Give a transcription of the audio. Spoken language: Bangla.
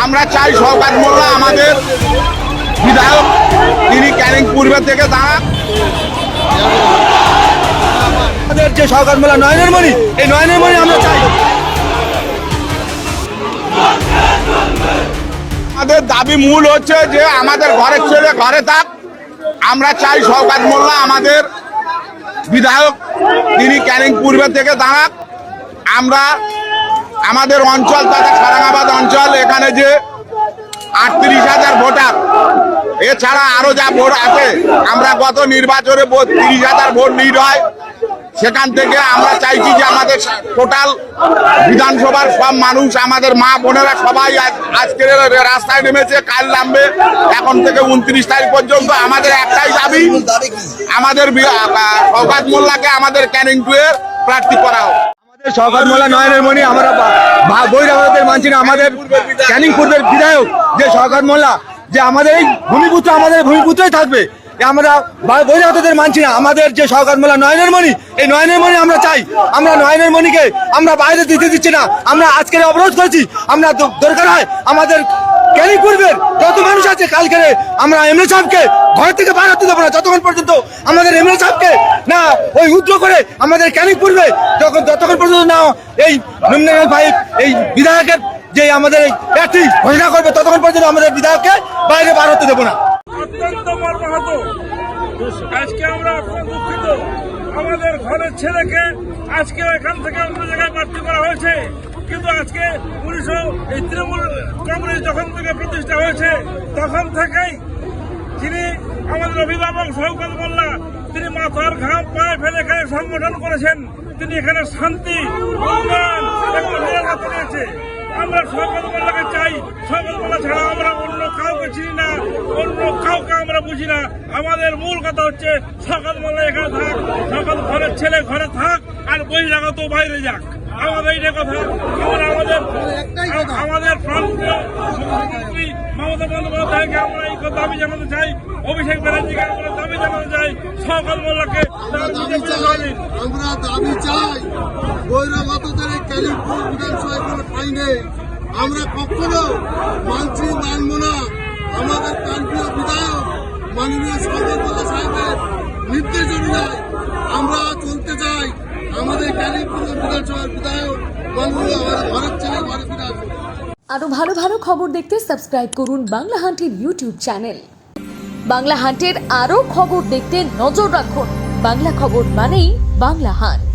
আমরা চাই শওকত মোল্লা আমাদের বিধায়ক, তিনি ক্যানিং পূর্বে থেকে দাঁড়ান। আমাদের যে শওকত মোল্লা নয়নের মণি, এই নয়নের মণি আমরা চাই। আমাদের দাবি মূল হচ্ছে যে আমাদের ঘরের ছেলে ঘরে থাক। আমরা চাই শওকত মোল্লা আমাদের বিধায়ক, তিনি ক্যানিং পূর্বে থেকে দাঁড়ান। আমরা আমাদের অঞ্চল তথা সারাঙ্গাবাদ অঞ্চল, এখানে যে 38,000 ভোটার, এছাড়া আরো যা ভোট আছে, আমরা গত নির্বাচনে 30,000 ভোট লিড হয়, সেখান থেকে আমরা চাইছি যে আমাদের টোটাল বিধানসভার সব মানুষ, আমাদের মা বোনেরা সবাই আজকের রাস্তায় নেমেছে, কাল নামবে। এখন থেকে 29 তারিখ পর্যন্ত আমাদের একটাই দাবি, আমাদের শওকত মোল্লাকে আমাদের ক্যানিং 2 এর প্রার্থী করা হোক। শওকত মোল্লা নয়নের মণি, আমরা বহিরাগতদের মানছি না। আমাদের ক্যানিং পূর্বের বিধায়ক যে শওকত মোল্লা, যে আমাদের এই ভূমিপুত্র, আমাদের ভূমিপুত্রই থাকবে। আমরা বহিরাগতদের মানছি না। আমাদের যে শওকত মোল্লা নয়নের মণি, এই নয়নের মণি আমরা চাই। আমরা নয়নের মণিকে আমরা বাইরে দিতে দিচ্ছি না। আমরা আজকের অবরোধ করেছি। আমরা দরকার হয় আমাদের ক্যানিং পূর্বের যত মানুষ আছে, কালকে আমরা এমএলএ সাহেবকে ঘর থেকে বার হতে দেবো না যতক্ষণ পর্যন্ত আমাদের এমএলএ সাহেবকে না ওই উদ্র করে আমাদের ক্যানিং পূর্বে যতক্ষণ পর্যন্ত না এই নিম্নগামী ভাই এই বিধায়কের যে আমাদের প্রার্থী ঘোষণা করবে, ততক্ষণ পর্যন্ত আমাদের বিধায়ককে বাইরে বার হতে দেবো না। অত্যন্ত মর্মাহত। আজকে আমরা দুঃখিত, আমাদের ঘরের ছেলেকে আজকে এখান থেকে অন্য জায়গায় প্রার্থী করা হয়েছে। কিন্তু আজকে এই তৃণমূল কংগ্রেস যখন থেকে প্রতিষ্ঠা হয়েছে, তখন থেকেই যিনি আমাদের অভিভাবক শওকত মোল্লা, তিনি মাথার ঘাম পায়ে ফেলে এখানে সংগঠন করেছেন। তিনি এখানে শান্তি, উন্নয়ন এবং নিরাপত্তা দিয়েছে। আমরা শওকত মোল্লাকে চাই। শওকত মোল্লা ছাড়া আমরা অন্য কাউকে চিনি না, অন্য কাউকে আমরা বুঝি না। আমাদের মূল কথা হচ্ছে শওকত মোল্লা এখানে থাক, শওকত ঘরের ছেলে ঘরে থাক, আর বহিরাগত বাইরে যাক। আমাদের এইটা কথা। আমাদের প্রান্তীয় মুখ্যমন্ত্রী মমতা বন্দ্যোপাধ্যায়কে আমরা এই দাবি জানাতে চাই, অভিষেক ব্যানার্জিকে আমরা দাবি জানাতে চাই, শওকত মোল্লাকে আমরা দাবি চাই। বহিরাগতদের এই ক্যানিং বিধানসভায় কোনো ঠাঁই নেই। আমরা কখনো মানছি মানব না। আমাদের প্রান্তীয় বিধায়ক মাননীয় শওকত মোল্লা সাহেবের নির্দেশ অনুযায়ী আমরা চলতে চাই। আমাদের ক্যানিং বিধানসভার বিধায়ক মাননীয় আমাদের ঘরের ছেলে ঘরে ফিরে আসুন। আরো ভালো ভালো খবর দেখতে সাবস্ক্রাইব করুন বাংলা হান্টের ইউটিউব চ্যানেল। বাংলা হান্টের আরো খবর দেখতে নজর রাখুন। বাংলা খবর মানেই বাংলা হান্ট।